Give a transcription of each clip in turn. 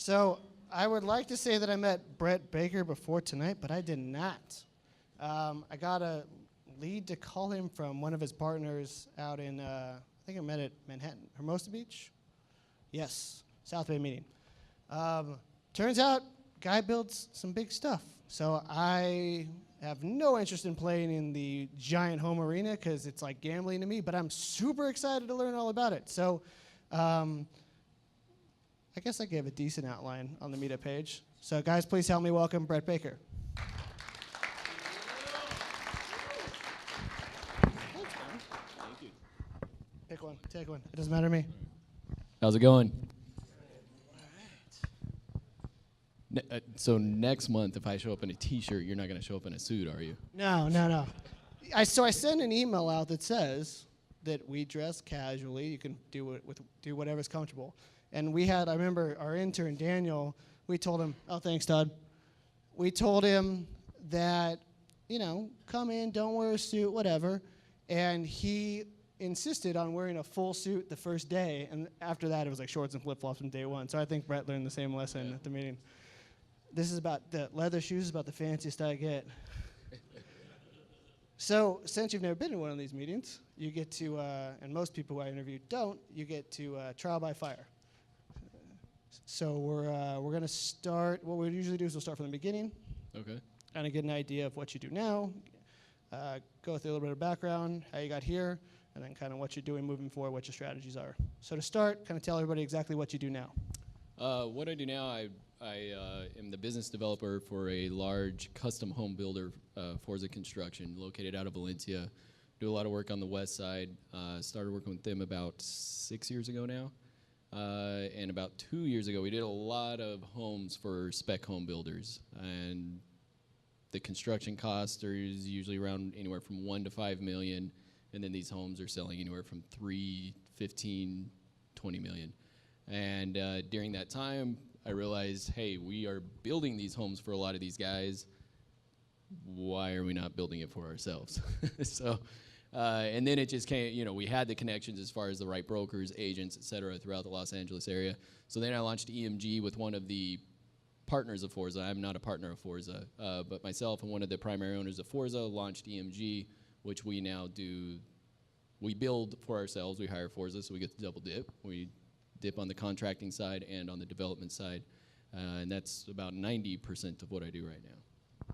So I would like to say that I met Brett Baker before tonight, but I did not. I got a lead to call him from one of his partners out in, I think I met at Manhattan, Hermosa Beach? Yes, South Bay meeting. Turns out, guy builds some big stuff. So I have no interest in playing in the giant home arena because it's like gambling to me, but I'm super excited to learn all about it. So I guess I gave a decent outline on the meetup page. So guys, please help me welcome Brett Baker. Thank you. Pick one, take one. It doesn't matter to me. How's it going? So next month, if I show up in a T-shirt, you're not going to show up in a suit, are you? No. So I sent an email out that says that we dress casually. You can do whatever's comfortable. And we had, I remember our intern, Daniel, we told him, oh, thanks, Todd. We told him that, come in, don't wear a suit, whatever. And he insisted on wearing a full suit the first day. And after that, it was like shorts and flip-flops from day one. So I think Brett learned the same lesson at the meeting. This is about the leather shoes, is about the fanciest I get. So since you've never been in one of these meetings, you get to, and most people who I interview don't, you get to trial by fire. So we're going to start, what we usually do is we'll start from the beginning. Okay. Kind of get an idea of what you do now, go through a little bit of background, how you got here, and then kind of what you're doing moving forward, what your strategies are. So to start, kind of tell everybody exactly what you do now. What I do now, I am the business developer for a large custom home builder, Forza Construction, located out of Valencia. Do a lot of work on the west side. Started working with them about 6 years ago now. And about 2 years ago, we did a lot of homes for spec home builders. And the construction cost is usually around anywhere from 1 to 5 million. And then these homes are selling anywhere from 3, 15, 20 million. And during that time, I realized, hey, we are building these homes for a lot of these guys. Why are we not building it for ourselves? So, and then it just came, we had the connections as far as the right brokers, agents, et cetera, throughout the Los Angeles area. So then I launched EMG with one of the partners of Forza. I'm not a partner of Forza, but myself and one of the primary owners of Forza launched EMG, which we now do. We build for ourselves. We hire Forza, so we get to double dip. We dip on the contracting side and on the development side, and that's about 90% of what I do right now.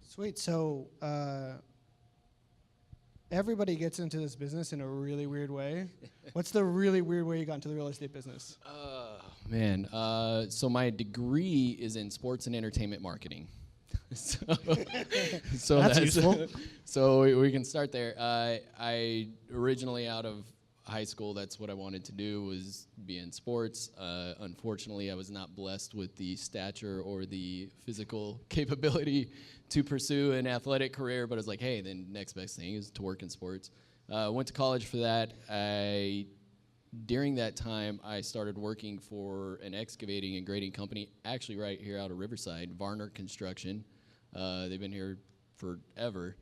Sweet. So everybody gets into this business in a really weird way. What's the really weird way you got into the real estate business? Man, so my degree is in sports and entertainment marketing. so that's useful. So we can start there. I originally out of high school, that's what I wanted to do, was be in sports. Unfortunately, I was not blessed with the stature or the physical capability to pursue an athletic career, but I was like, hey, then next best thing is to work in sports. Went to college for that. During that time, I started working for an excavating and grading company, actually right here out of Riverside, Varner Construction. They've been here forever.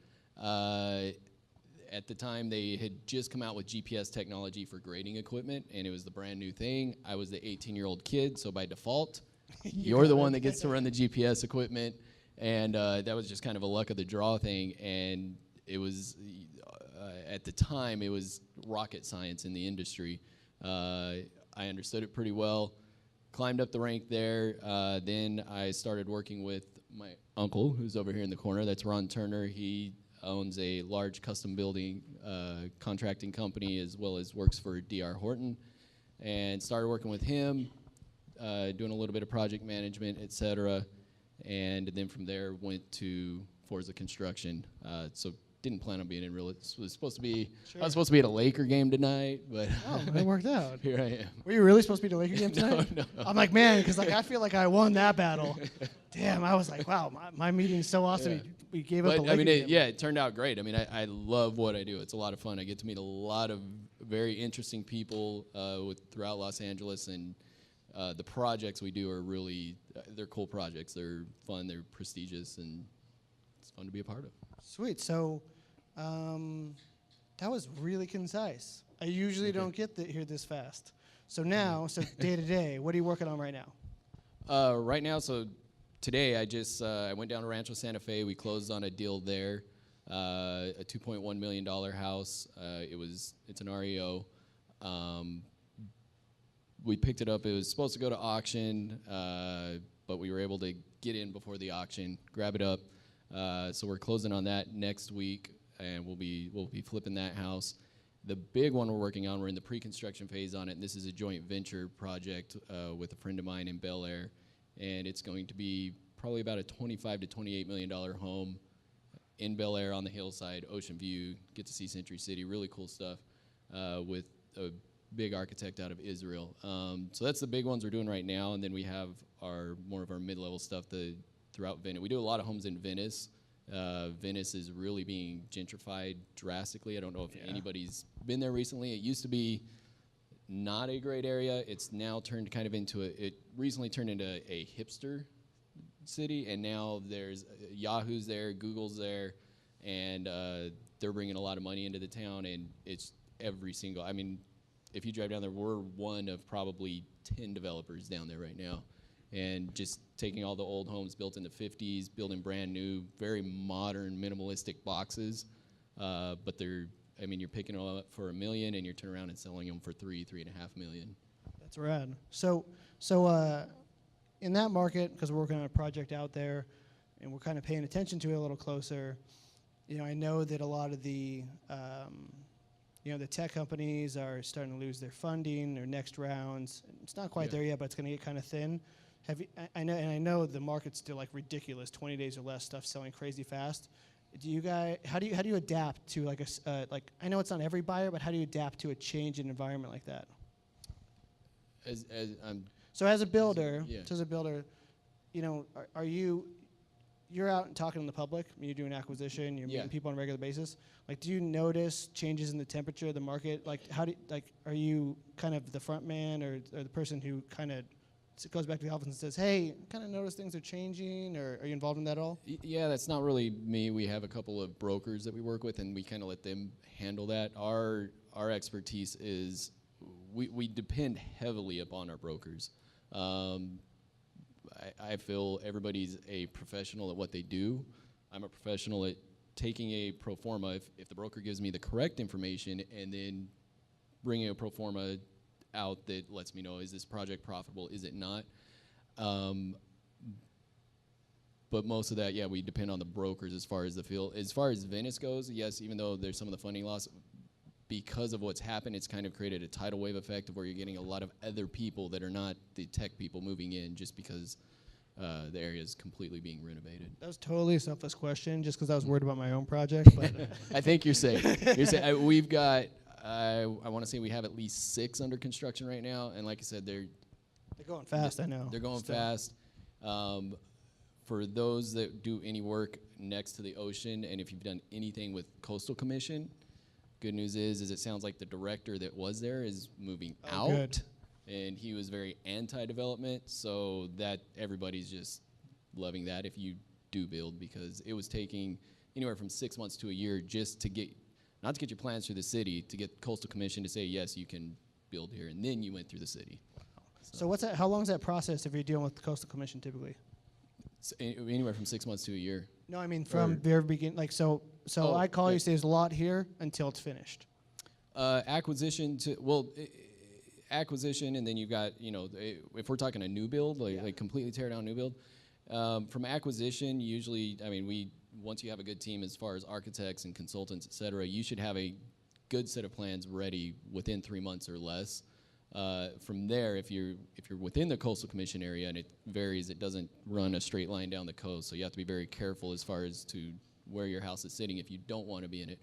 At the time, they had just come out with GPS technology for grading equipment, and it was the brand new thing. I was the 18-year-old kid, so by default, you're the one that gets to run the GPS equipment, and that was just kind of a luck of the draw thing. And it was, at the time, it was rocket science in the industry. I understood it pretty well, climbed up the rank there. Then I started working with my uncle, who's over here in the corner. That's Ron Turner. He owns a large custom building contracting company, as well as works for D.R. Horton, and started working with him, doing a little bit of project management, et cetera. And then from there went to Forza Construction. So didn't plan on being in real. It was supposed to be. Sure. I was supposed to be at a Laker game tonight, but it worked out. Here I am. Were you really supposed to be at a Laker game tonight? No. I'm like, man, because I feel like I won that battle. Damn, I was like, wow, my meeting's so awesome. Yeah. We gave up a Laker game. It turned out great. I mean, I love what I do. It's a lot of fun. I get to meet a lot of very interesting people throughout Los Angeles, and the projects we do are really, they're cool projects. They're fun, they're prestigious, and it's fun to be a part of. Sweet. So that was really concise. I usually don't get hear this fast. So now, day to day, what are you working on right now? Right now, so today I went down to Rancho Santa Fe. We closed on a deal there, a $2.1 million house. It's an REO. We picked it up. It was supposed to go to auction, but we were able to get in before the auction, grab it up. So we're closing on that next week, and we'll be flipping that house. The big one we're working on, we're in the pre-construction phase on it, and this is a joint venture project with a friend of mine in Bel Air, and it's going to be probably about a $25 to $28 million home in Bel Air on the hillside, ocean view, get to see Century City, really cool stuff with a big architect out of Israel. So that's the big ones we're doing right now, and then we have more of our mid-level stuff throughout Venice. We do a lot of homes in Venice. Venice is really being gentrified drastically. I don't know if anybody's been there recently. It used to be not a great area. It's now turned kind of it recently turned into a hipster city, and now there's Yahoo's there, Google's there, and they're bringing a lot of money into the town, and it's if you drive down there, we're one of probably 10 developers down there right now. And just taking all the old homes built in the 50s, building brand new, very modern, minimalistic boxes. But you're picking them up for $1 million, and you're turning around and selling them for $3.5 million. That's rad. So in that market, because we're working on a project out there, and we're kind of paying attention to it a little closer, I know that a lot of the the tech companies are starting to lose their funding, their next rounds. It's not quite there yet, but it's going to get kind of thin. I know the market's still like ridiculous, 20 days or less, stuff selling crazy fast. How do you adapt to I know it's not every buyer, but how do you adapt to a change in environment like that? So as a builder, you're out and talking to the public, you're doing acquisition, you're meeting people on a regular basis. Do you notice changes in the temperature of the market? Are you kind of the front man or the person who kind of goes back to the office and says, hey, kind of notice things are changing, or are you involved in that at all? Yeah, that's not really me. We have a couple of brokers that we work with, and we kind of let them handle that. Our expertise is we depend heavily upon our brokers. I feel everybody's a professional at what they do. I'm a professional at taking a pro forma, if the broker gives me the correct information, and then bringing a pro forma out that lets me know, is this project profitable, is it not? But most of that, we depend on the brokers as far as the field. As far as Venice goes, yes, even though there's some of the funding loss, because of what's happened, it's kind of created a tidal wave effect of where you're getting a lot of other people that are not the tech people moving in just because the area is completely being renovated. That was totally a selfless question, just because I was worried about my own project. But I think you're safe. We've got, I want to say we have at least 6 under construction right now, and like I said, they're going fast. I know they're going fast. For those that do any work next to the ocean, and if you've done anything with Coastal Commission, good news is it sounds like the director that was there is moving out. Good. And he was very anti-development, so that everybody's just loving that if you do build, because it was taking anywhere from 6 months to a year just to not to get your plans through the city, to get Coastal Commission to say, yes, you can build here, and then you went through the city. So what's that? How long is that process if you're dealing with the Coastal Commission typically? Anywhere from 6 months to a year. No, I mean from very beginning. I call you, say there's a lot here until it's finished. Acquisition, and then you've got, if we're talking a new build, like completely tear down new build, from acquisition, usually, once you have a good team as far as architects and consultants, et cetera, you should have a good set of plans ready within 3 months or less. From there, if you're within the Coastal Commission area, and it varies, it doesn't run a straight line down the coast, so you have to be very careful as far as to where your house is sitting if you don't want to be in it.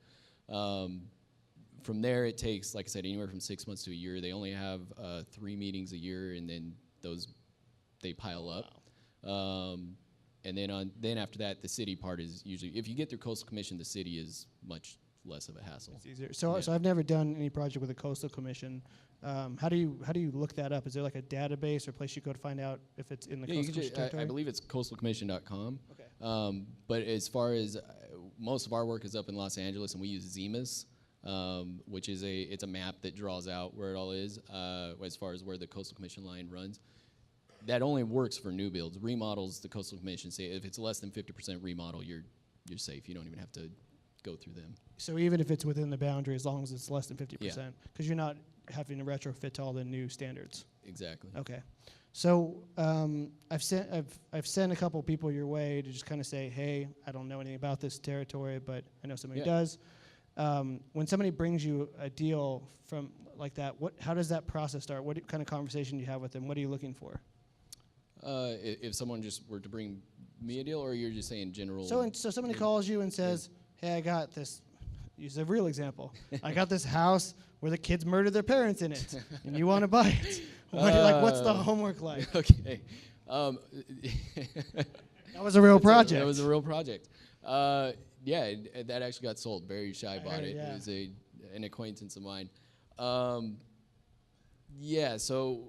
From there, it takes, like I said, anywhere from 6 months to a year. They only have 3 meetings a year, and then they pile up. And then after that, the city part is usually, if you get through Coastal Commission, the city is much less of a hassle. It's easier. So I've never done any project with a Coastal Commission. How do you look that up? Is there like a database or place you go to find out if it's in the Coastal Commission territory? I believe it's coastalcommission.com. Okay. But as far as most of our work is up in Los Angeles, and we use Zemus, which is it's a map that draws out where it all is as far as where the Coastal Commission line runs. that only works for new builds. Remodels, the Coastal Commission say if it's less than 50% remodel, you're safe. You don't even have to go through them. So even if it's within the boundary, as long as it's less than 50%, because you're not having to retrofit to all the new standards. Exactly. Okay. So I've sent a couple people your way to just kind of say, hey, I don't know anything about this territory, but I know somebody who does. When somebody brings you a deal from like that, how does that process start? What kind of conversation do you have with them? What are you looking for? If someone just were to bring me a deal, or you're just saying general? So somebody calls you and says, hey, I got this. Use a real example. I got this house where the kids murdered their parents in it, and you want to buy it. What's the homework like? Okay. That was a real project. That was a real project. Yeah, that actually got sold. Barry Shy bought it. Yeah. It was an acquaintance of mine. Yeah, so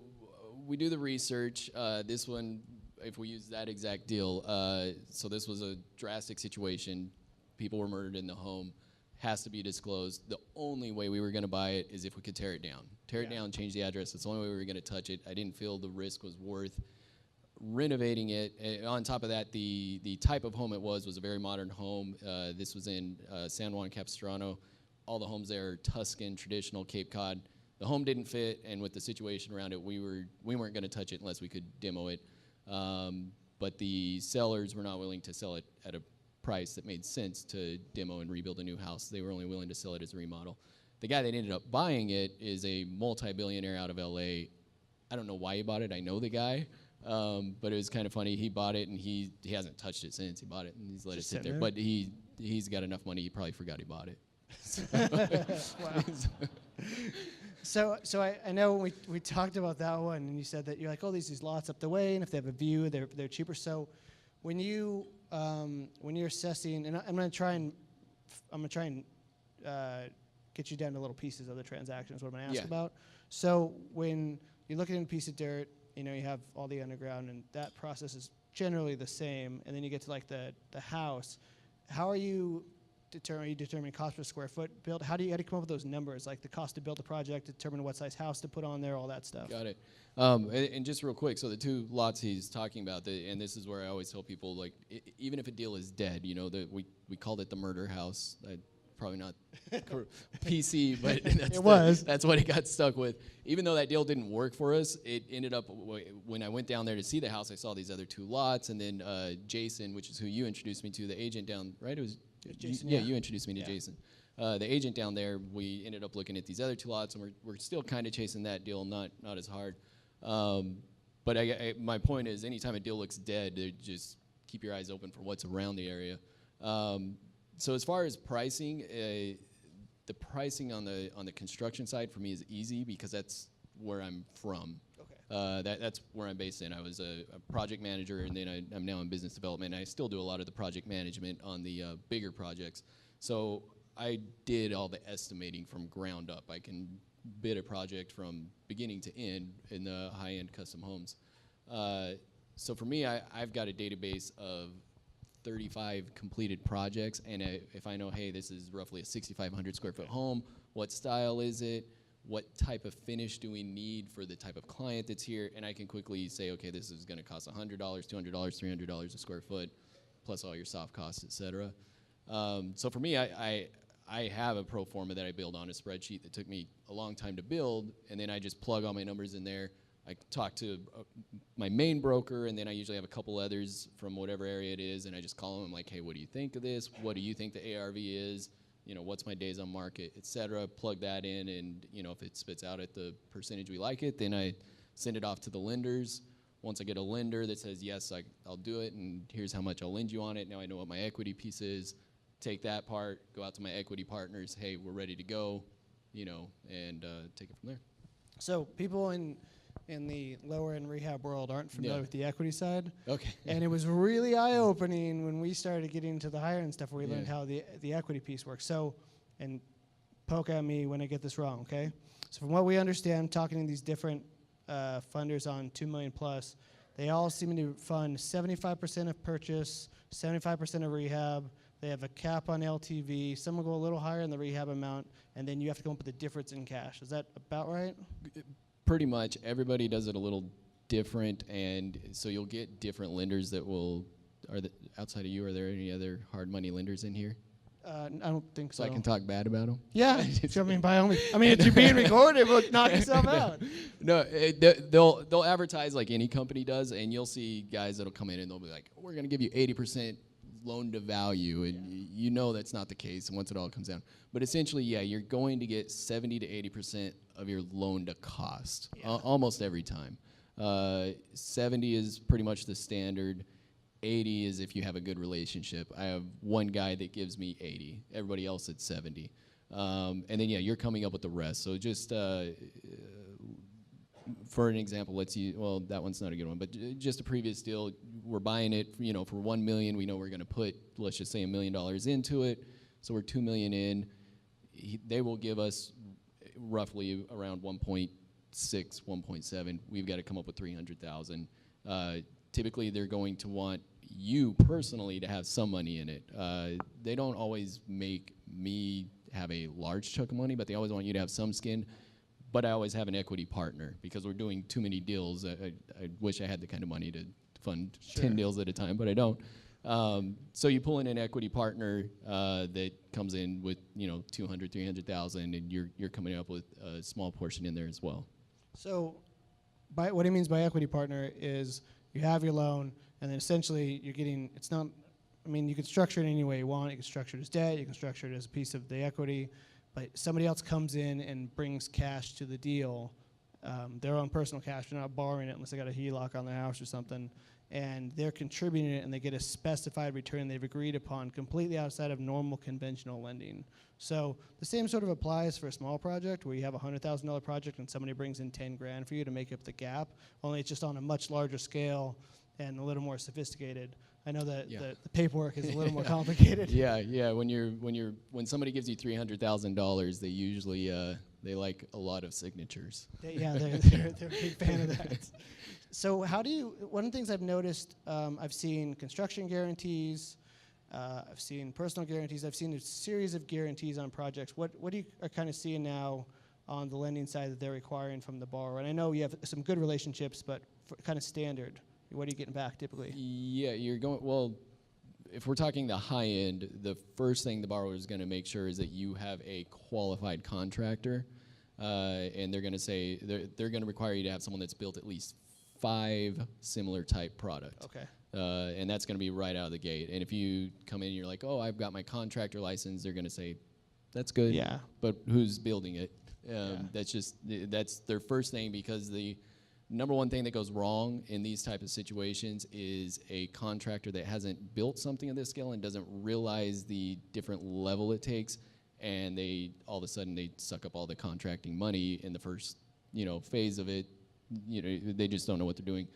we do the research. This one, if we use that exact deal, so this was a drastic situation. People were murdered in the home. Has to be disclosed. The only way we were going to buy it is if we could tear it down. Tear it down, change the address. That's the only way we were going to touch it. I didn't feel the risk was worth renovating it. On top of that, the type of home it was a very modern home. This was in San Juan Capistrano. All the homes there are Tuscan, traditional Cape Cod. The home didn't fit, and with the situation around it, we weren't going to touch it unless we could demo it. But the sellers were not willing to sell it at a price that made sense to demo and rebuild a new house. They were only willing to sell it as a remodel. The guy that ended up buying it is a multi-billionaire out of LA. I don't know why he bought it. I know the guy, but it was kind of funny. He bought it, and he hasn't touched it since he bought it, and he's let it sit there. But he's got enough money, he probably forgot he bought it. Wow. So I know when we talked about that one, and you said that you're like, oh, these lots up the way, and if they have a view, they're cheaper. So when you're assessing, and I'm gonna try and get you down to little pieces of the transactions. What I'm gonna ask about. So when you're looking at a piece of dirt, you have all the underground, and that process is generally the same. And then you get to like the house. How are you determining cost per square foot built? How do you come up with those numbers, like the cost to build the project, determine what size house to put on there, all that stuff? Got it. And just real quick, so the two lots he's talking about, and this is where I always tell people, like, even if a deal is dead, we called it the murder house. Probably not PC, but that's what he got stuck with. Even though that deal didn't work for us, it ended up, when I went down there to see the house, I saw these other two lots, and then Jason, which is who you introduced me to, the agent down, right? It was Jason, you introduced me to Jason. The agent down there, we ended up looking at these other two lots, and we're still kind of chasing that deal, not as hard. But my point is, anytime a deal looks dead, just keep your eyes open for what's around the area. So as far as pricing, the pricing on the construction side for me is easy because that's where I'm from. Okay. That's where I'm based in. I was a project manager, and then I'm now in business development. And I still do a lot of the project management on the bigger projects. So I did all the estimating from ground up. I can bid a project from beginning to end in the high-end custom homes. So for me, I've got a database of 35 completed projects, and if I know, hey, this is roughly a 6,500 square foot home, what style is it, what type of finish do we need for the type of client that's here, and I can quickly say, okay, this is going to cost $100, $200, $300 a square foot, plus all your soft costs, etc. So for me, I have a pro forma that I build on a spreadsheet that took me a long time to build, and then I just plug all my numbers in there. I talk to my main broker, and then I usually have a couple others from whatever area it is, and I just call them. I'm like, hey, what do you think of this? What do you think the ARV is? What's my days on market, et cetera. Plug that in, and if it spits out at the percentage we like it, then I send it off to the lenders. Once I get a lender that says, yes, I'll do it, and here's how much I'll lend you on it. Now I know what my equity piece is. Take that part, go out to my equity partners. Hey, we're ready to go, and take it from there. So people in the lower end rehab world aren't familiar with the equity side. Okay. And it was really eye-opening when we started getting into the higher end stuff, where we learned how the equity piece works. So, and poke at me when I get this wrong, okay? So from what we understand, talking to these different funders on 2 million plus, they all seem to fund 75% of purchase, 75% of rehab. They have a cap on LTV. Some will go a little higher in the rehab amount, and then you have to come up with the difference in cash. Is that about right? Pretty much. Everybody does it a little different, and so you'll get different lenders that will. Outside of you, are there any other hard money lenders in here? I don't think so. So I can talk bad about them? Yeah, sure, I mean, by all means. I mean, if you're being recorded, we'll knock yourself out. No, they'll advertise like any company does, and you'll see guys that'll come in and they'll be like, "We're going to give you 80% loan to value," and you know that's not the case once it all comes down. But essentially, yeah, you're going to get 70 to 80% of your loan to cost almost every time. 70 is pretty much the standard. 80 is if you have a good relationship. I have one guy that gives me 80. Everybody else at 70. And then, yeah, you're coming up with the rest. So just for an example, well, that one's not a good one, but just a previous deal, we're buying it, for $1 million. We know we're going to put, let's just say, $1 million into it. So we're $2 million in. They will give us roughly around 1.6, 1.7. We've got to come up with 300,000. Typically, they're going to want you personally to have some money in it. They don't always make me have a large chunk of money, but they always want you to have some skin. But I always have an equity partner because we're doing too many deals. I wish I had the kind of money to fund 10 deals at a time, but I don't. So you pull in an equity partner that comes in with 200, 300,000, and you're coming up with a small portion in there as well. So, what he means by equity partner is you have your loan, and then essentially you're getting, it's not, I mean, you can structure it any way you want. You can structure it as debt, you can structure it as a piece of the equity, but somebody else comes in and brings cash to the deal, their own personal cash. They're not borrowing it unless they got a HELOC on their house or something, and they're contributing it, and they get a specified return they've agreed upon completely outside of normal conventional lending. So the same sort of applies for a small project where you have a $100,000 project and somebody brings in 10 grand for you to make up the gap, only it's just on a much larger scale and a little more sophisticated. I know that the paperwork is a little more complicated. Yeah. When somebody gives you $300,000, they usually they like a lot of signatures. They're a big fan of that. So one of the things I've noticed, I've seen construction guarantees, I've seen personal guarantees, I've seen a series of guarantees on projects. What do you are kind of seeing now on the lending side that they're requiring from the borrower? And I know you have some good relationships, but for kind of standard, what are you getting back typically? Yeah, if we're talking the high end, the first thing the borrower is going to make sure is that you have a qualified contractor, and they're going to say, they're going to require you to have someone that's built at least 5 similar type products. Okay. And that's going to be right out of the gate. And if you come in and you're like, oh, I've got my contractor license, they're going to say, that's good. Yeah. But who's building it? That's their first thing, because the number one thing that goes wrong in these type of situations is a contractor that hasn't built something of this scale and doesn't realize the different level it takes, and all of a sudden they suck up all the contracting money in the first phase of it. They just don't know what they're doing.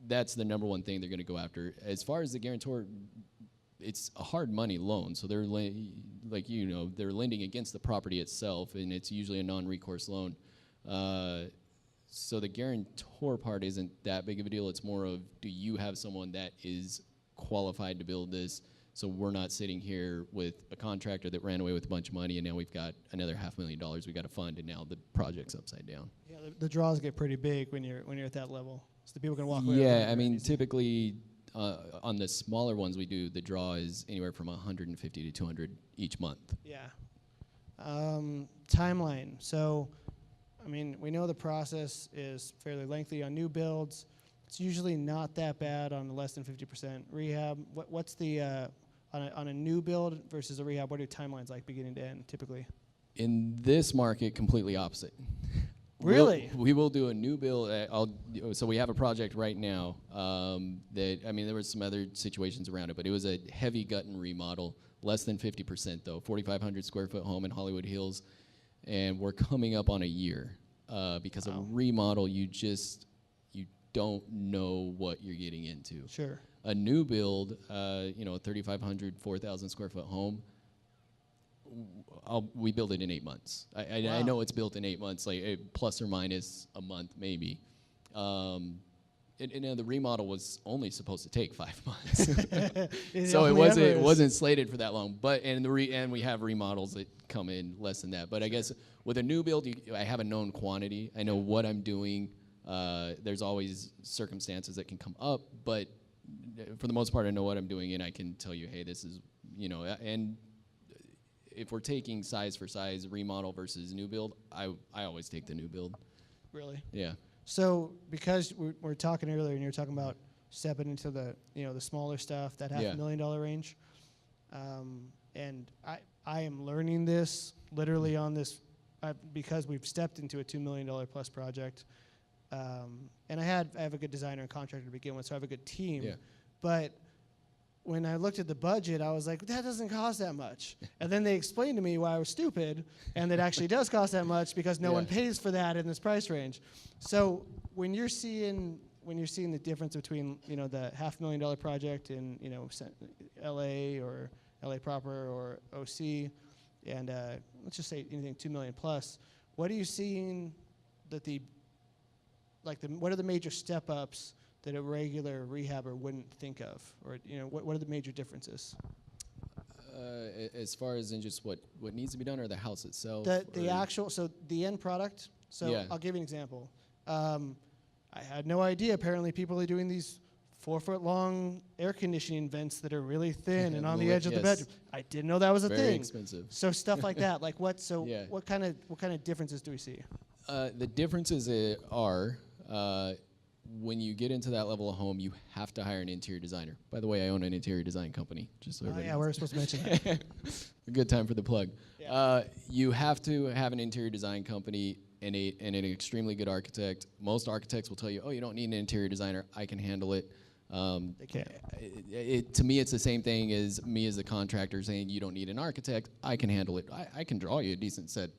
That's the number one thing they're going to go after. As far as the guarantor, it's a hard money loan, so they're they're lending against the property itself, and it's usually a non-recourse loan. So the guarantor part isn't that big of a deal. It's more of, do you have someone that is qualified to build this? So we're not sitting here with a contractor that ran away with a bunch of money, and now we've got another $500,000 we got to fund, and now the project's upside down. Yeah, the draws get pretty big when you're at that level. So the people can walk away. Yeah, I mean, typically on the smaller ones we do, the draw is anywhere from 150 to 200 each month. Yeah. Timeline. So, I mean, we know the process is fairly lengthy on new builds. It's usually not that bad on the less than 50% rehab. What's the on a new build versus a rehab? What are your timelines like, beginning to end, typically? In this market, completely opposite. Really? We will do a new build. So we have a project right now that, I mean, there was some other situations around it, but it was a heavy gut and remodel, less than 50% though, 4,500 square foot home in Hollywood Hills, and we're coming up on a year because a remodel, you don't know what you're getting into. Sure. A new build, a 3,500, 4,000 square foot home, we build it in 8 months. I know it's built in 8 months, like plus or minus a month maybe. The remodel was only supposed to take 5 months, so it wasn't slated for that long. But and we have remodels that come in less than that. But I guess with a new build, I have a known quantity. I know what I'm doing. There's always circumstances that can come up, but for the most part, I know what I'm doing, and I can tell you, hey, this is, and if we're taking size for size, remodel versus new build, I always take the new build. Really? Yeah. So because we're talking earlier, and you're talking about stepping into the the smaller stuff, that $500,000 range, and I am learning this literally on this because we've stepped into a $2 million plus project, and I have a good designer and contractor to begin with, so I have a good team. Yeah. But when I looked at the budget, I was like, that doesn't cost that much. And then they explained to me why I was stupid, and it actually does cost that much because no one pays for that in this price range. So when you're seeing the difference between the $500,000 project in LA or LA proper or OC, and let's just say anything $2 million plus, what are you seeing that what are the major step ups that a regular rehabber wouldn't think of, or what are the major differences? As far as in just what needs to be done, or the house itself? The end product. So I'll give you an example. I had no idea. Apparently, people are doing these 4-foot long air conditioning vents that are really thin and on the edge of the bedroom. I didn't know that was a thing. Very expensive. So stuff like that. Like what? So what kind of differences do we see? The differences are. When you get into that level of home, you have to hire an interior designer. By the way, I own an interior design company. Just so everybody knows. We're supposed to mention that. A good time for the plug. Yeah. You have to have an interior design company and an extremely good architect. Most architects will tell you, oh, you don't need an interior designer. I can handle it. They can't. To me, it's the same thing as me as the contractor saying you don't need an architect. I can handle it. I can draw you a decent set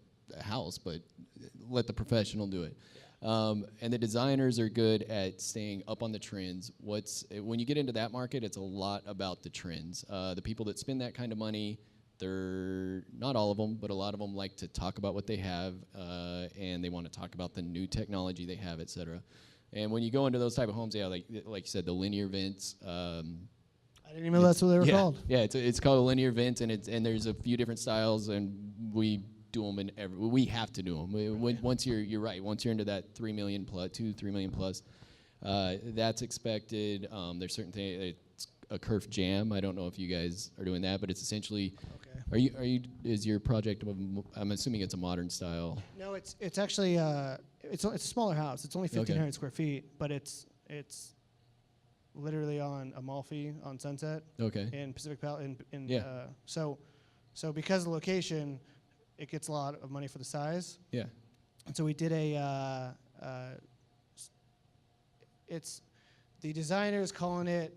house, but let the professional do it. And the designers are good at staying up on the trends. When you get into that market, it's a lot about the trends. The people that spend that kind of money, they're not all of them, but a lot of them like to talk about what they have, and they want to talk about the new technology they have, et cetera. And when you go into those type of homes, like you said, the linear vents. I didn't even know that's what they were called. Yeah, it's called a linear vent, and there's a few different styles, and we do them we have to do them. Once you're right, once you're into that 3 million plus, 2-3 million plus, that's expected. There's certain things. It's a kerf jam. I don't know if you guys are doing that, but it's essentially. Okay. Is your project? I'm assuming it's a modern style. No, it's actually it's a smaller house. It's only 1,500 square feet, but it's literally on Amalfi on Sunset. Okay. In Pacific Palace. So because of the location, it gets a lot of money for the size. Yeah. And so we did it's the designers calling it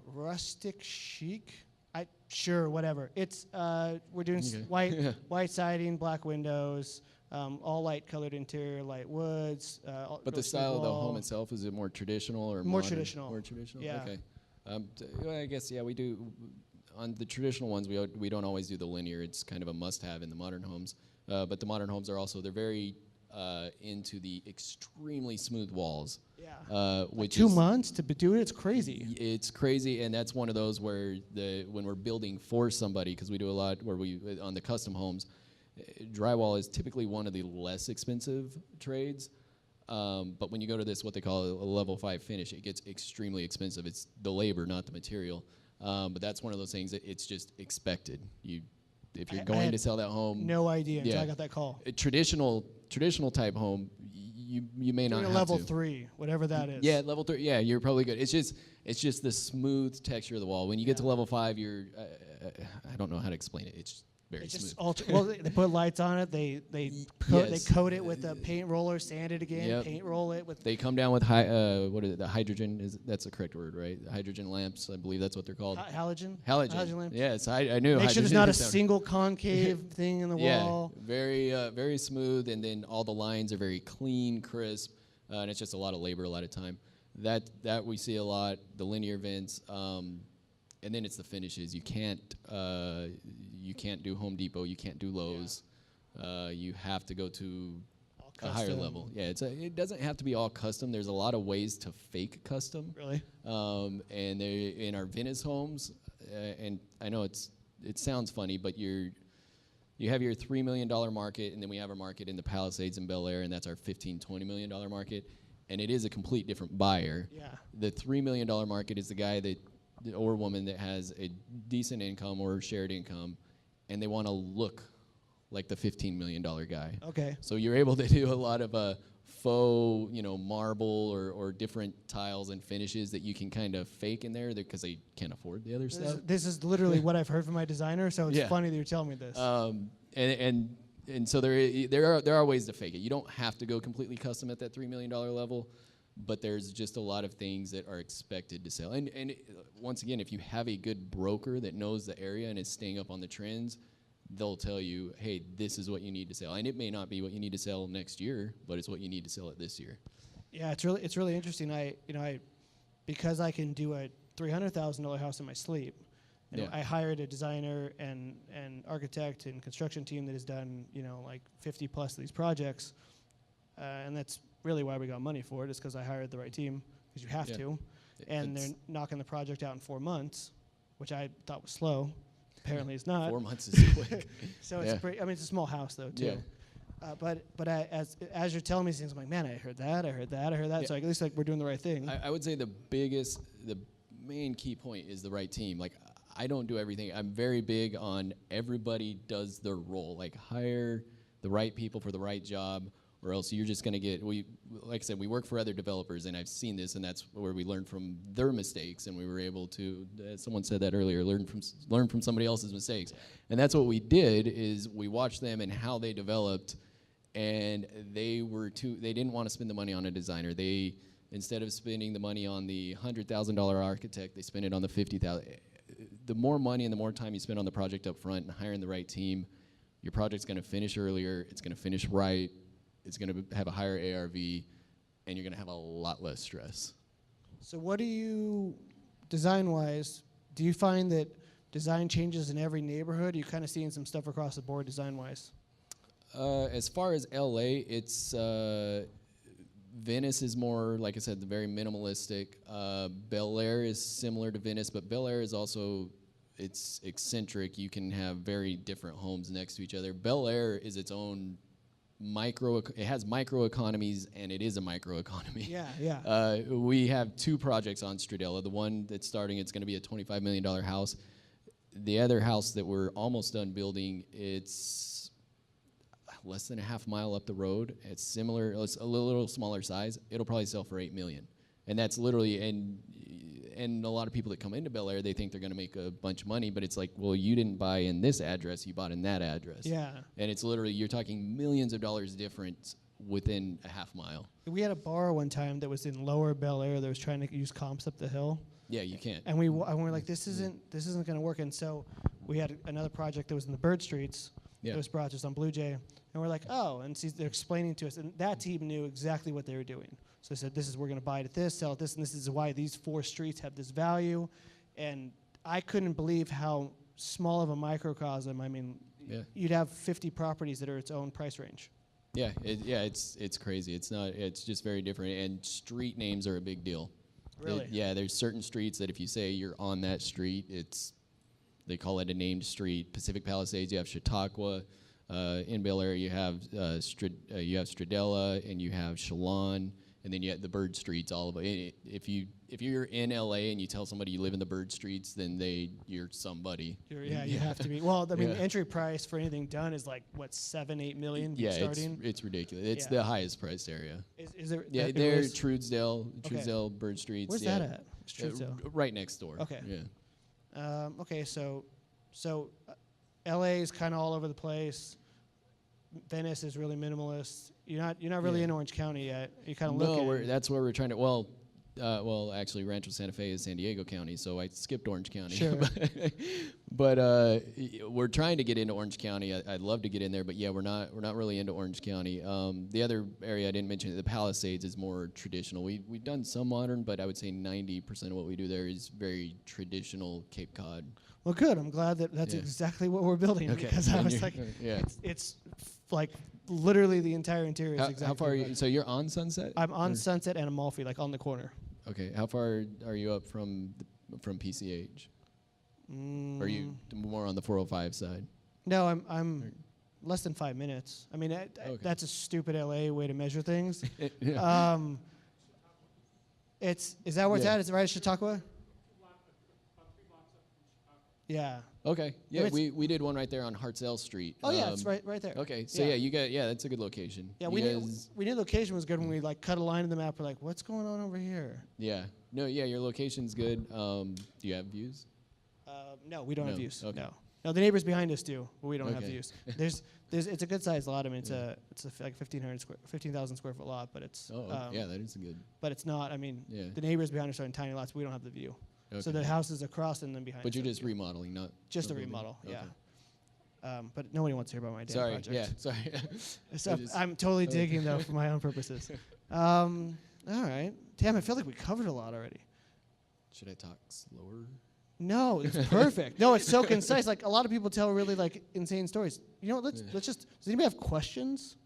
rustic chic. Whatever. It's we're doing white siding, black windows, all light colored interior, light woods. But the style of the home itself, is it more traditional or more modern? traditional? More traditional. Yeah. Okay. Well, I guess we do. On the traditional ones, we don't always do the linear. It's kind of a must-have in the modern homes. But the modern homes are also, they're very into the extremely smooth walls. Yeah. Which 2 months to do it, it's crazy. It's crazy, and that's one of those where when we're building for somebody, because we do a lot where on the custom homes, drywall is typically one of the less expensive trades. But when you go to this, what they call a level 5 finish, it gets extremely expensive. It's the labor, not the material. But that's one of those things that it's just expected. If you're going to sell that home, no idea until I got that call. A traditional type home, you may not have level 3, whatever that is. Yeah, level 3. Yeah, you're probably good. It's just the smooth texture of the wall. When you get to level 5, I don't know how to explain it. It's very smooth. They put lights on it. They coat it with a paint roller, sand it again, paint roll it with. They come down with the hydrogen? That's the correct word, right? The hydrogen lamps, I believe that's what they're called. Halogen. Halogen lamps. Yes, I knew. Make sure there's not a single concave thing in the wall. Yeah, very smooth, and then all the lines are very clean, crisp, and it's just a lot of labor, a lot of time. That we see a lot. The linear vents. And then it's the finishes. You can't do Home Depot. You can't do Lowe's. You have to go to a higher level. Yeah, it doesn't have to be all custom. There's a lot of ways to fake custom. Really? And in our Venice homes, and I know it sounds funny, but you have your $3 million market, and then we have our market in the Palisades and Bel Air, and that's our $15-20 million market. And it is a complete different buyer. Yeah. The $3 million market is the guy that or woman that has a decent income or shared income, and they want to look like the $15 million guy. Okay. So you're able to do a lot of faux, marble or different tiles and finishes that you can kind of fake in there because they can't afford the other stuff. This is literally what I've heard from my designer, so it's funny that you're telling me this. And so there are ways to fake it. You don't have to go completely custom at that $3 million level, but there's just a lot of things that are expected to sell. And once again, if you have a good broker that knows the area and is staying up on the trends, they'll tell you, hey, this is what you need to sell. And it may not be what you need to sell next year, but it's what you need to sell it this year. Yeah, it's really interesting. Because I can do a $300,000 house in my sleep. I hired a designer and architect and construction team that has done like 50 plus of these projects, and that's really why we got money for it. Is because I hired the right team, because you have to, and they're knocking the project out in 4 months, which I thought was slow. Apparently, it's not. 4 months is quick. So it's pretty. I mean, it's a small house though too. Yeah. But as you're telling me these things, I'm like, man, I heard that. Yeah. So at least like we're doing the right thing. I would say the main key point is the right team. Like, I don't do everything. I'm very big on everybody does their role. Like, hire the right people for the right job, or else you're just going to get, like I said, we work for other developers, and I've seen this, and that's where we learn from their mistakes, and we were able to, someone said that earlier, learn from somebody else's mistakes. And that's what we did, is we watched them and how they developed, and they didn't want to spend the money on a designer. Instead of spending the money on the $100,000 architect, they spent it on the $50,000. The more money and the more time you spend on the project up front and hiring the right team, your project's going to finish earlier, it's going to finish right, it's going to have a higher ARV, and you're going to have a lot less stress. So what do you, design-wise, do you find that design changes in every neighborhood? Are you kind of seeing some stuff across the board design-wise? As far as LA, it's Venice is more, like I said, very minimalistic. Bel Air is similar to Venice, but Bel Air is also, it's eccentric. You can have very different homes next to each other. Bel Air is its own it has microeconomies, and it is a microeconomy. Yeah. We have 2 projects on Stradella. The one that's starting, it's going to be a $25 million house. The other house that we're almost done building, it's less than a half mile up the road. It's similar, it's a little smaller size. It'll probably sell for $8 million. And that's literally, and a lot of people that come into Bel Air, they think they're going to make a bunch of money, but it's like, well, you didn't buy in this address, you bought in that address. Yeah. And it's literally, you're talking millions of dollars difference within a half mile. We had a bar one time that was in Lower Bel Air that was trying to use comps up the hill. Yeah, you can't. And we were like, this isn't going to work. And so we had another project that was in the Bird Streets. Yeah. That was brought to us on Blue Jay. And we're like, oh, and they're explaining to us, and that team knew exactly what they were doing. So they said, we're going to buy it at this, sell it this, and this is why these 4 streets have this value. And I couldn't believe how small of a microcosm. I mean, you'd have 50 properties that are its own price range. Yeah, it's crazy. It's just very different. And street names are a big deal. Really? There's certain streets that if you say you're on that street, they call it a named street. Pacific Palisades, you have Chautauqua. In Bel Air, you have Stradella, and you have Chelan, and then you have the Bird Streets. All of it. If you're in LA and you tell somebody you live in the Bird Streets, then you're somebody. You have to be. Well, I mean, entry price for anything done is like what, $7-8 million starting. It's ridiculous. It's the highest priced area. Is there? Yeah, there's Truesdale, Bird Streets. Where's that at? It's Truesdale. Right next door. Okay. Yeah. Okay, so LA is kind of all over the place. Venice is really minimalist. You're not really in Orange County yet. You kind of looking. No, that's where we're trying to. Well, actually, Rancho Santa Fe is San Diego County, so I skipped Orange County. Sure. but we're trying to get into Orange County. I'd love to get in there, but we're not really into Orange County. The other area I didn't mention, the Palisades, is more traditional. We've done some modern, but I would say 90% of what we do there is very traditional Cape Cod. Well, good. I'm glad that's exactly what we're building, because I was like, it's like literally the entire interior is exactly. How far are you? So you're on Sunset? I'm on Sunset and Amalfi, like on the corner. Okay. How far are you up from PCH? Or are you more on the 405 side? No, I'm less than 5 minutes. I mean, Okay. that's a stupid LA way to measure things. Yeah. Is that where it's Yeah. at? Is it right at Chautauqua? Yeah. Okay. Yeah, it's- we did one right there on Hartzell Street. Oh yeah, it's right there. Okay. So Yeah. yeah, you got that's a good location. Yeah, You we knew guys- the location was good when we like cut a line in the map. We're like, what's going on over here? Yeah. No. Yeah, your location's good. Do you have views? No, we don't have No, views. okay. No, the neighbors behind us do, but we don't have Okay. views. It's a good sized lot. I mean, it's like 15,000 square foot lot, but it's Oh, okay. Yeah, that is a good. but it's not. I mean, Yeah. the neighbors behind us are in tiny lots. We don't have the view. Okay. So the house is across and then behind. But us you're are just view. remodeling, not Just a building? remodel, Okay. yeah. But nobody wants to hear about my damn Sorry. project. Yeah. Sorry. So I just- I'm totally digging though for my own purposes. All right. Damn, I feel like we covered a lot already. Should I talk slower? No, it's perfect. No, it's so concise. Like a lot of people tell really like insane stories. You know, let's just. Does anybody have questions?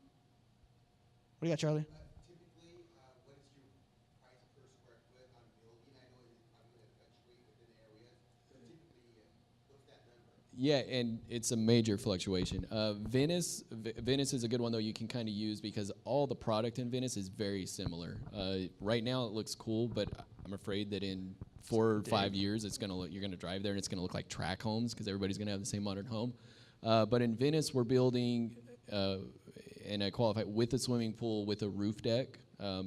What do you got, Charlie? Typically, what is your price per square foot on building? I know it's probably going to fluctuate within areas, but typically, what's that number? Yeah, and it's a major fluctuation. Venice is a good one though. You can kind of use because all the product in Venice is very similar. Right now it looks cool, but I'm afraid that in 4 or 5 years you're gonna drive there and it's gonna look like track homes because everybody's gonna have the same modern home. But in Venice we're building, and I qualify with a swimming pool with a roof deck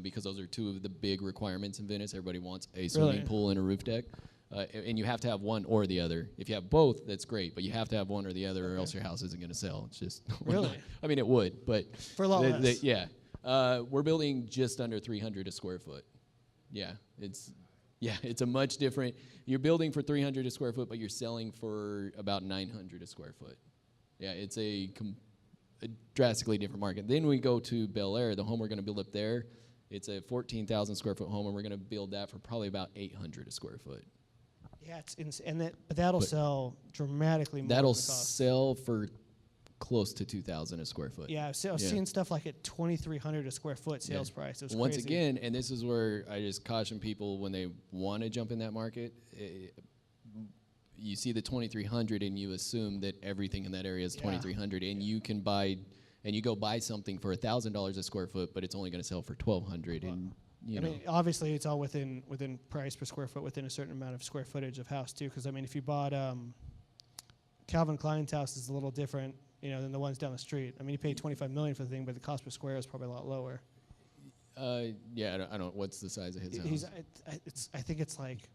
because those are two of the big requirements in Venice. Everybody wants a swimming Really? pool and a roof deck. And you have to have one or the other. If you have both, that's great, but you have to have one or the other, or else your house isn't going to sell. It's just Really? I mean, it would, but For a lot less. yeah. We're building just under 300 a square foot. Yeah, it's a much different. You're building for 300 a square foot, but you're selling for about 900 a square foot. Yeah, it's a drastically different market. Then we go to Bel Air, the home we're going to build up there. It's a 14,000 square foot home, and we're going to build that for probably about 800 a square foot. Yeah, but that'll But sell dramatically more. That'll than the cost. sell for close to 2,000 a square foot. Yeah, I've Yeah. seen stuff like at 2,300 a square foot sales Yeah. price. It was Once crazy. again, and this is where I just caution people when they want to jump in that market. You see the 2,300 and you assume that everything in that area is Yeah. 2,300, and you can buy, and you go buy something for $1,000 a square foot, but it's only going to sell for 1,200, and you I know. mean, obviously, it's all within price per square foot, within a certain amount of square footage of house too. Because I mean, if you bought Calvin Klein's house, is a little different, than the ones down the street. I mean, you paid $25 million for the thing, but the cost per square is probably a lot lower. Yeah, I don't. What's the size of his house? I think it's like,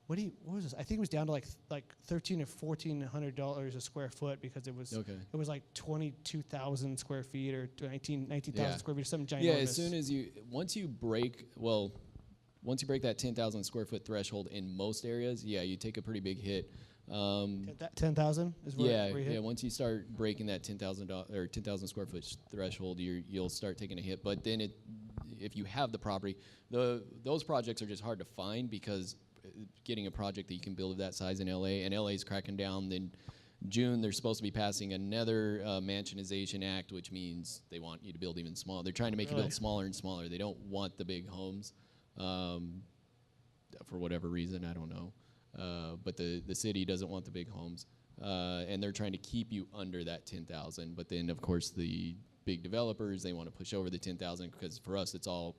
what was this? I think it was down to like $1,300 or $1,400 a square foot because it was Okay. it was like 22,000 square feet or 19,000 Yeah. square feet or something ginormous. Yeah, as soon as once you break that 10,000 square foot threshold in most areas, yeah, you take a pretty big hit. 10,000 is where you hit? Yeah. Once you start breaking that 10,000 square foot threshold, you'll start taking a hit. But then if you have the property, those projects are just hard to find because getting a project that you can build of that size in LA, and LA is cracking down. Then June they're supposed to be passing another mansionization act, which means they want you to build even smaller. They're trying to make you Really? build smaller and smaller. They don't want the big homes for whatever reason. I don't know. But the city doesn't want the big homes, and they're trying to keep you under that 10,000. But then, of course, the big developers, they want to push over the 10,000 because for us, it's all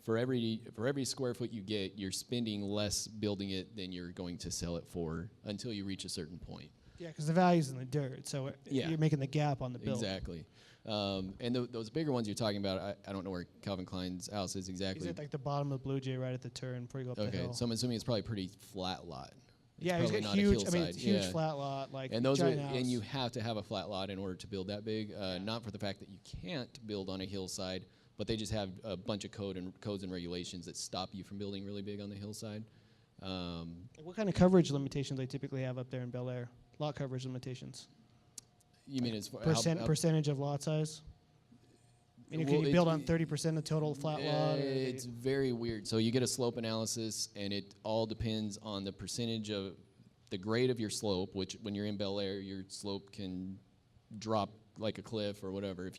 for every square foot you get, you're spending less building it than you're going to sell it for until you reach a certain point. Yeah, because the value's in the dirt, so Yeah. you're making the gap on the bill. Exactly. And those bigger ones you're talking about, I don't know where Calvin Klein's house is exactly. Is it like the bottom of the Blue Jay right at the turn before you go up the Okay, hill? so I'm assuming it's probably a pretty flat lot. It's Yeah, he's probably got not a huge. I mean, it's hillside. huge Yeah. flat lot, like And those giant house. and you have to have a flat lot in order to build that big. Not for the fact that you can't build on a hillside, but they just have a bunch of codes and regulations that stop you from building really big on the hillside. What kind of coverage limitations they typically have up there in Bel Air? Lot coverage limitations. You mean as far Percentage of lot size. I mean, Well, can you build on 30% of total flat lot? Or It's very weird. So you get a slope analysis, and it all depends on the percentage of the grade of your slope. Which, when you're in Bel Air, your slope can drop like a cliff or whatever.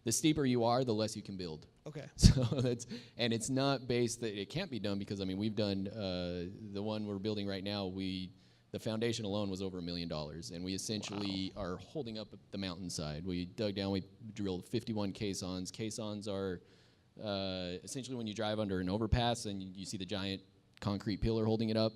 The steeper you are, the less you can build. okay. So it's not based that it can't be done because I mean we've done the one we're building right now. The foundation alone was over $1 million, and we essentially are holding up the mountainside. We dug down, we drilled 51 caissons. Caissons are essentially when you drive under an overpass and you see the giant concrete pillar holding it up,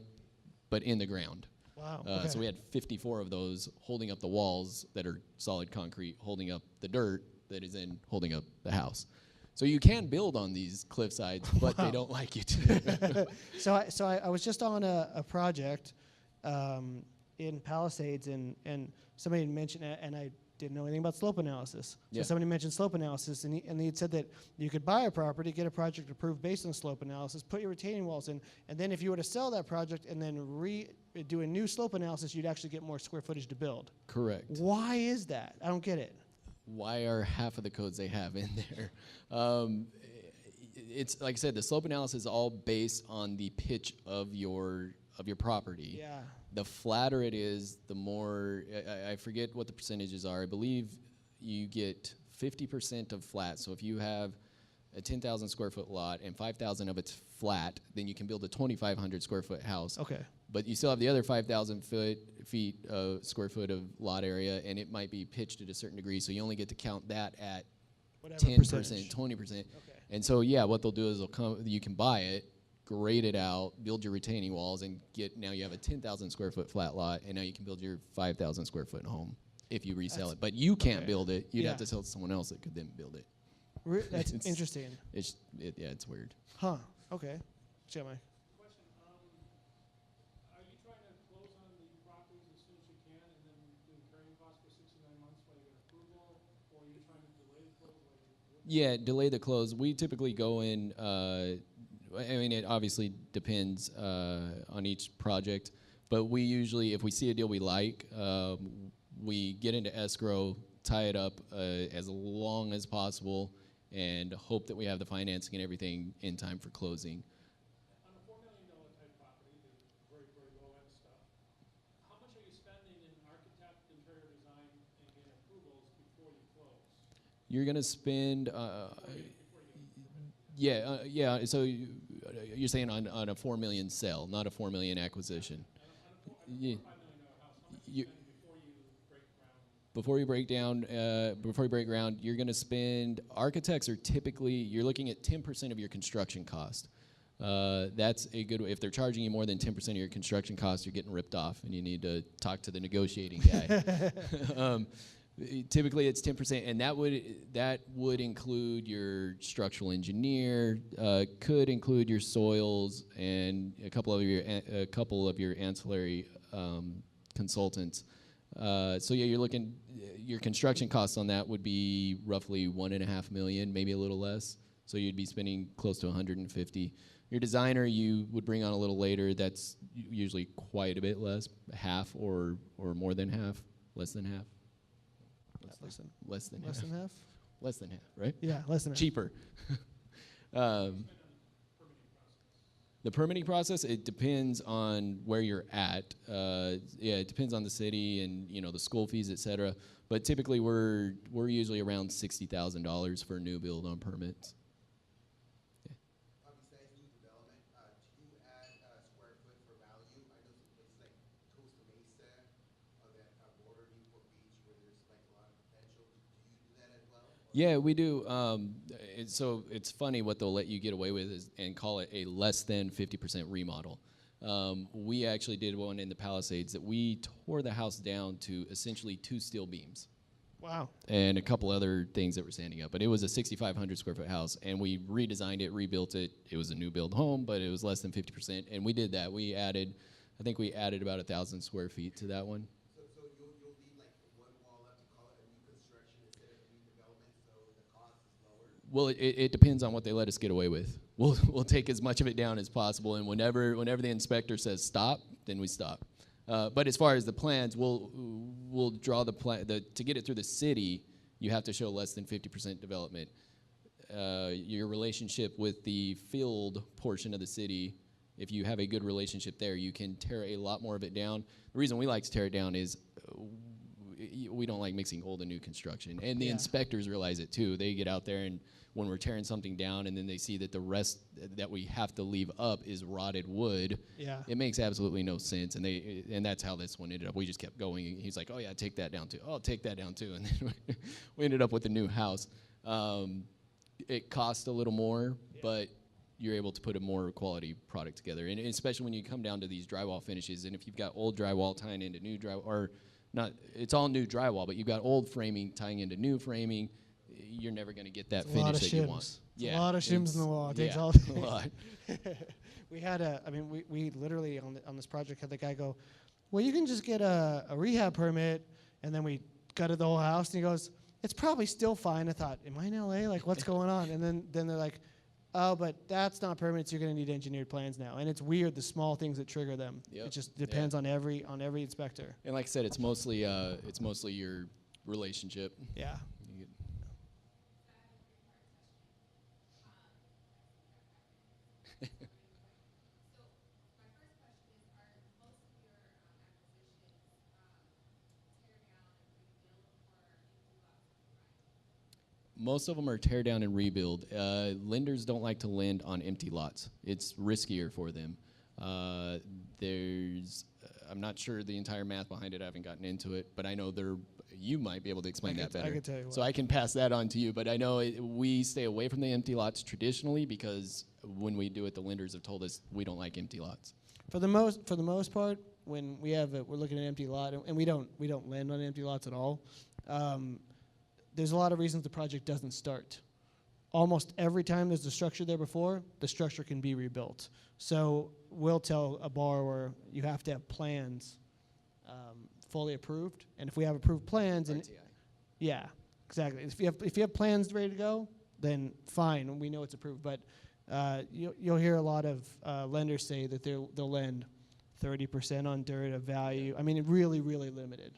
but in the ground. Wow. So we had 54 of those holding up the walls that are solid concrete, holding up the dirt that is then holding up the house. So you can build on these cliff sides, but they don't like you to. So I was just on a project in Palisades, and somebody mentioned, and I didn't know anything about slope analysis. So Yeah. somebody mentioned slope analysis, and he had said that you could buy a property, get a project approved based on slope analysis, put your retaining walls in, and then if you were to sell that project and then do a new slope analysis, you'd actually get more square footage to build. Correct. Why is that? I don't get it. Why are half of the codes they have in there? It's like I said, the slope analysis is all based on the pitch of your property. Yeah. The flatter it is, the more, I forget what the percentages are. I believe you get 50% of flat. So if you have a 10,000 square foot lot and 5,000 of it's flat, then you can build a 2,500 square foot house. Okay. But you still have the other 5,000 square foot of lot area, and it might be pitched at a certain degree. So you only get to count that at Whatever 10%, percentage. 20%. Okay. And so, yeah, what they'll do is you can buy it, grade it out, build your retaining walls, and now you have a 10,000 square foot flat lot, and now you can build your 5,000 square foot home if you resell it. But you can't okay. build it. You'd Yeah. have to sell it to someone else that could then build it. That's It's- interesting. Yeah, it's weird. Huh. Okay. See, Mike. Question, are you trying to close on the properties as soon as you can and then do the carrying costs for 6 to 9 months while you get approval? Or are you trying to delay the close? Yeah, delay the close. We typically go in, I mean, it obviously depends on each project, but we usually, if we see a deal we like, we get into escrow, tie it up as long as possible, and hope that we have the financing and everything in time for closing. On a $4 million type property, the very, very low end stuff, how much are you spending in architect, interior design, and getting approvals before you close? You're gonna spend, yeah. So you're saying on a 4 million sale, not a 4 million acquisition. Yeah. $5 million house, how much are You- you spending before you break ground? Before you break ground, you're going to spend. Architects are typically, you're looking at 10% of your construction cost. That's a good way. If they're charging you more than 10% of your construction cost, you're getting ripped off, and you need to talk to the negotiating guy. Typically, it's 10%, and that would include your structural engineer, could include your soils, and a couple of your ancillary consultants. So yeah, you're looking. Your construction costs on that would be roughly $1.5 million, maybe a little less. So you'd be spending close to 150. Your designer you would bring on a little later. That's usually quite a bit less, half or more than half, less than half. Less than Less than less half. than half. Less than half, right? Yeah, less than half. Cheaper. The permitting process, it depends on where you're at. Yeah, it depends on the city and the school fees, et cetera. But typically, we're usually around $60,000 for a new build on permits. Besides new development, do you add square foot for value? I know some places like Costa Mesa or that border Newport Beach where there's like a lot of potential. Do you do that as well? Yeah, we do. So it's funny what they'll let you get away with and call it a less than 50% remodel. We actually did one in the Palisades that we tore the house down to essentially 2 steel beams. Wow. And a couple other things that were standing up. But it was a 6,500 square foot house, and we redesigned it, rebuilt it. It was a new build home, but it was less than 50%. And we did that. I think we added about 1,000 square feet to that one. So you'll leave like one wall up to call it a new construction instead of redevelopment, so the cost is lower? Well, it depends on what they let us get away with. We'll take as much of it down as possible, and whenever the inspector says stop, then we stop. But as far as the plans, we'll draw the plan. To get it through the city, you have to show less than 50% development. Your relationship with the field portion of the city, if you have a good relationship there, you can tear a lot more of it down. The reason we like to tear it down is we don't like mixing old and new construction. And the Yeah. inspectors realize it too. They get out there, and when we're tearing something down and then they see that the rest that we have to leave up is rotted wood, Yeah. it makes absolutely no sense. And that's how this one ended up. We just kept going. He's like, oh yeah, take that down too. Oh, take that down too. And then we ended up with a new house. It cost a little more, but you're able to put a more quality product together. And especially when you come down to these drywall finishes, and if you've got old drywall tying into new drywall, or not, it's all new drywall, but you've got old framing tying into new framing, you're never going to get that It's a lot finish of that you shims. want. It's a lot of shims in the wall. It takes yeah, all a lot. We had we literally on this project had the guy go, well, you can just get a rehab permit, and then we gutted the whole house, and he goes, it's probably still fine. I thought, am I in LA? Like, what's going on? And then they're like, oh, but that's not permits. You're going to need engineered plans now. And it's weird, the small things that trigger them. Yep. It just depends on every inspector. And like I said, it's mostly your relationship. Yeah. You get- Most of them are tear down and rebuild. Lenders don't like to lend on empty lots. It's riskier for them. I'm not sure the entire math behind it. I haven't gotten into it, but I know you might be able to explain that better. I could tell you So what. I can pass that on to you, but I know we stay away from the empty lots traditionally because when we do it, the lenders have told us we don't like empty lots. For the most part, when we're looking at an empty lot, and we don't lend on empty lots at all. There's a lot of reasons the project doesn't start. Almost every time there's a structure there before, the structure can be rebuilt. So we'll tell a borrower, you have to have plans fully approved. And if we have approved plans, and RTI. yeah, exactly. If you have plans ready to go, then fine, we know it's approved. But you'll hear a lot of lenders say that they'll lend 30% on dirt of value. I mean, really, really limited.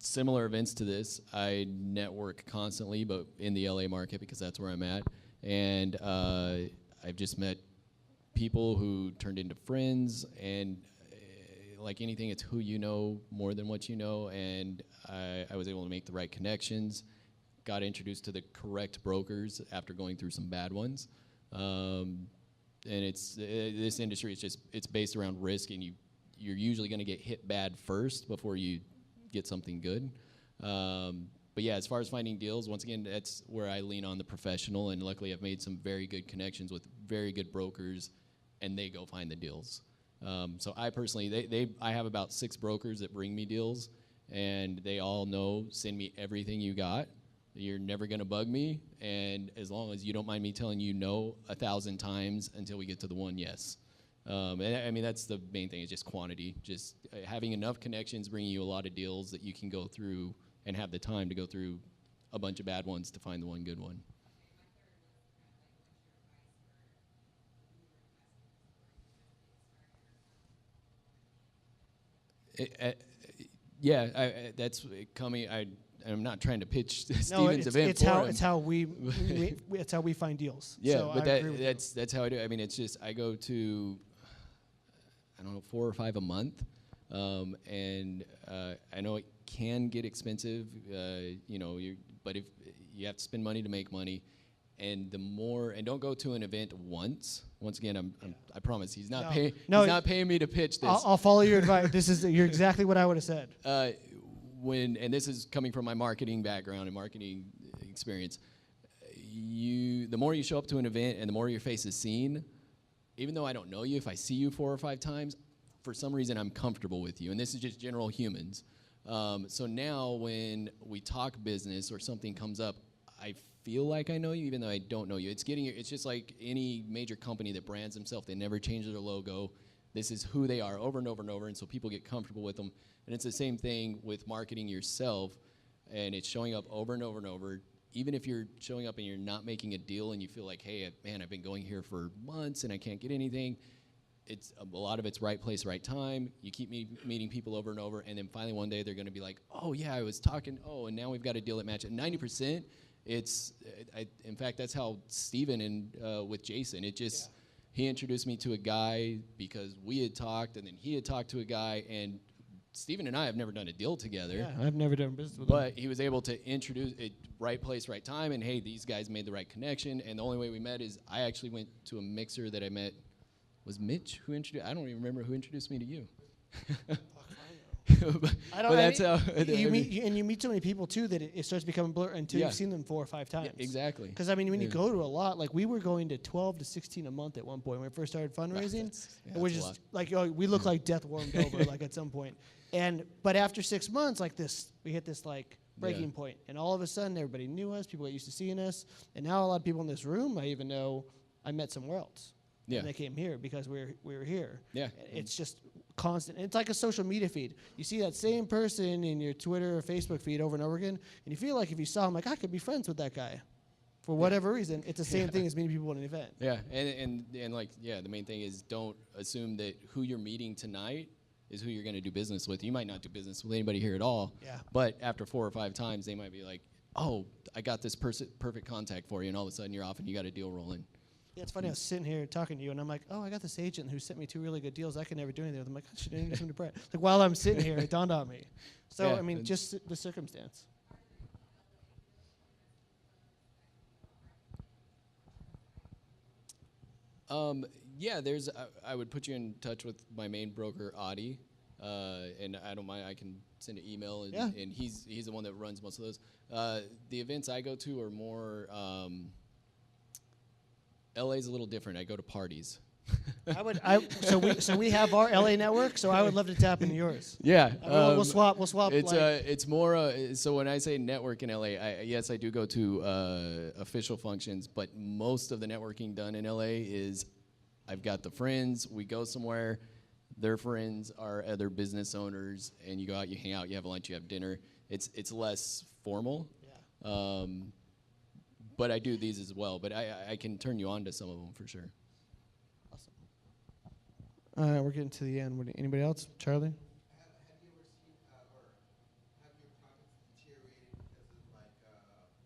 Similar events to this, I network constantly, but in the LA market because that's where I'm at. And I've just met people who turned into friends, and like anything, it's who you know more than what you know. And I was able to make the right connections, got introduced to the correct brokers after going through some bad ones. And this industry is it's based around risk, and you're usually going to get hit bad first before you get something good. But yeah, as far as finding deals, once again, that's where I lean on the professional, and luckily I've made some very good connections with very good brokers, and they go find the deals. So I personally, I have about 6 brokers that bring me deals, and they all know, send me everything you got. You're never gonna bug me, and as long as you don't mind me telling you no 1,000 times until we get to the one yes. And I mean, that's the main thing, is just quantity. Just having enough connections, bringing you a lot of deals that you can go through and have the time to go through a bunch of bad ones to find the one good one. That's coming. I'm not trying to pitch Steven's event it's for how him. it's how it's how we find deals. Yeah, So but I agree with you. that's how I do it. I mean, it's just I go to, I don't know, 4 or 5 a month, and I know it can get expensive, but if you have to spend money to make money, and don't go to an event once. Once again, I promise he's not paying. No, he's not paying me to pitch this. I'll follow your advice. You're exactly what I would have said. And this is coming from my marketing background and marketing experience, the more you show up to an event and the more your face is seen, even though I don't know you, if I see you 4 or 5 times, for some reason I'm comfortable with you. And this is just general humans. So now when we talk business or something comes up, I feel like I know you even though I don't know you. It's just like any major company that brands themselves. They never change their logo. This is who they are over and over and over, and so people get comfortable with them. And it's the same thing with marketing yourself, and it's showing up over and over and over. Even if you're showing up and you're not making a deal and you feel like, hey, man, I've been going here for months and I can't get anything, it's a lot of it's right place, right time. You keep meeting people over and over, and then finally one day they're going to be like, oh, yeah, I was talking, and now we've got a deal that matches. 90% In fact, that's how Steven and with Jason, he introduced me to a guy because we had talked, and then he had talked to a guy, and Steven and I have never done a deal together. Yeah, I've never done business with him. But he was able to introduce it, right place, right time, and hey, these guys made the right connection. And the only way we met is I actually went to a mixer that I met. Was Mitch who introduced? I don't even remember who introduced me to you. I don't. But that's how you meet so many people too that it starts becoming blur until Yeah. you've seen them 4 or 5 times. Yeah, exactly. Because I mean, when you go to a lot, like we were going to 12 to 16 a month at one point when we first started fundraising, and we're that's a just lot. like, oh, we look like death warmed over like at some point. But after 6 months, like this, we hit this like breaking point, and all of a sudden everybody knew us, people got used to seeing us, and now a lot of people in this room I even know I met somewhere else. Yeah. And they came here because we were here. Yeah. It's just constant. It's like a social media feed. You see that same person in your Twitter or Facebook feed over and over again, and you feel like if you saw him, like, I could be friends with that guy. For whatever reason, it's the same thing as meeting people at an event. Yeah, and like, yeah, the main thing is don't assume that who you're meeting tonight is who you're going to do business with. You might not do business with anybody here at all. Yeah. But after 4 or 5 times, they might be like, oh, I got this perfect contact for you, and all of a sudden you're off and you got a deal rolling. Yeah, it's funny. I was sitting here talking to you, and I'm like, oh, I got this agent who sent me 2 really good deals. I could never do anything with them. I'm like, I should introduce him to Brett. Like, while I'm sitting here, it dawned on me. So, Yeah, I mean, and- just the circumstance. Yeah, I would put you in touch with my main broker, Adi, and I don't mind. I can send an email, and, Yeah. and he's the one that runs most of those. The events I go to are more. LA's a little different. I go to parties. So we have our LA network. So I would love to tap into yours. Yeah, We'll swap. It's like, it's more. So when I say network in LA, yes, I do go to official functions, but most of the networking done in LA is I've got the friends. We go somewhere. Their friends are other business owners, and you go out, you hang out, you have lunch, you have dinner. It's less formal. yeah. But I do these as well. But I can turn you on to some of them for sure. Awesome. All right, we're getting to the end. Anybody else? Charlie? Have you ever seen, or have your profits deteriorated because of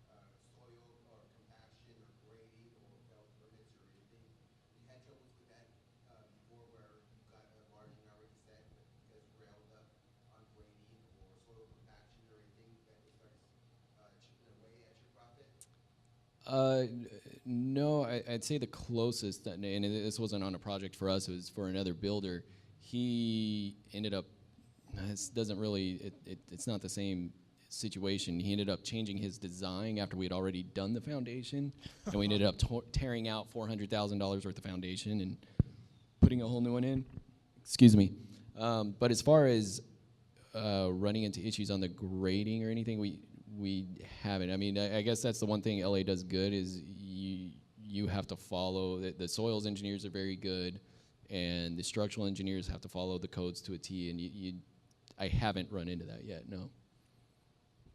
like soil or compaction or grading or failed permits or anything? You had troubles with that before where you got a margin already set, but because you railed up on grading or soil compaction or anything that it starts chipping away at your profit? No, I'd say the closest, and this wasn't on a project for us, it was for another builder. He ended up, this doesn't really, it's not the same situation. He ended up changing his design after we had already done the foundation, and we ended up tearing out $400,000 worth of foundation and putting a whole new one in. Excuse me. But as far as running into issues on the grading or anything, we haven't. I mean, I guess that's the one thing LA does good is you have to follow, the soils engineers are very good, and the structural engineers have to follow the codes to a T, and I haven't run into that yet, no.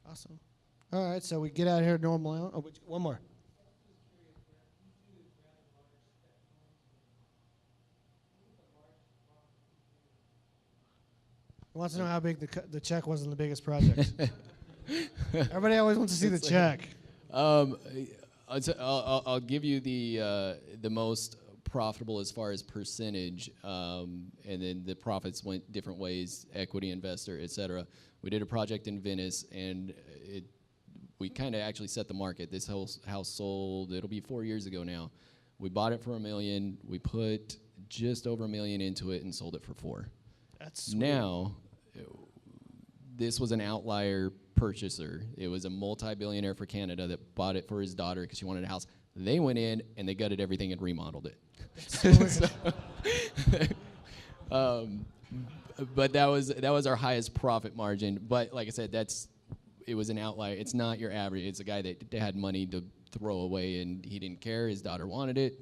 Awesome. All right, so we get out here normal. Oh, one more. He wants to know how big the check was in the biggest project. Everybody always wants to see the check. I'll give you the most profitable as far as percentage, and then the profits went different ways, equity investor, et cetera. We did a project in Venice, and we kind of actually set the market. This house sold, it'll be 4 years ago now. We bought it for $1 million. We put just over $1 million into it and sold it for $4 million. That's sweet. Now, this was an outlier purchaser. It was a multi-billionaire for Canada that bought it for his daughter because she wanted a house. They went in and they gutted everything and remodeled it. But that was our highest profit margin. But like I said, it was an outlier. It's not your average. It's a guy that had money to throw away and he didn't care. His daughter wanted it.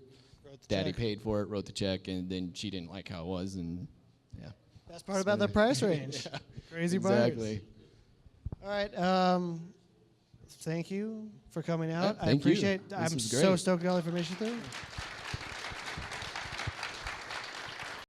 Daddy paid for it, wrote the check, and then she didn't like how it was, and yeah. That's part about the price range. Yeah. Crazy buyers. Exactly. All right. Thank you for coming out. Yeah, I thank you. appreciate. This I'm was so great. stoked to get all the information through.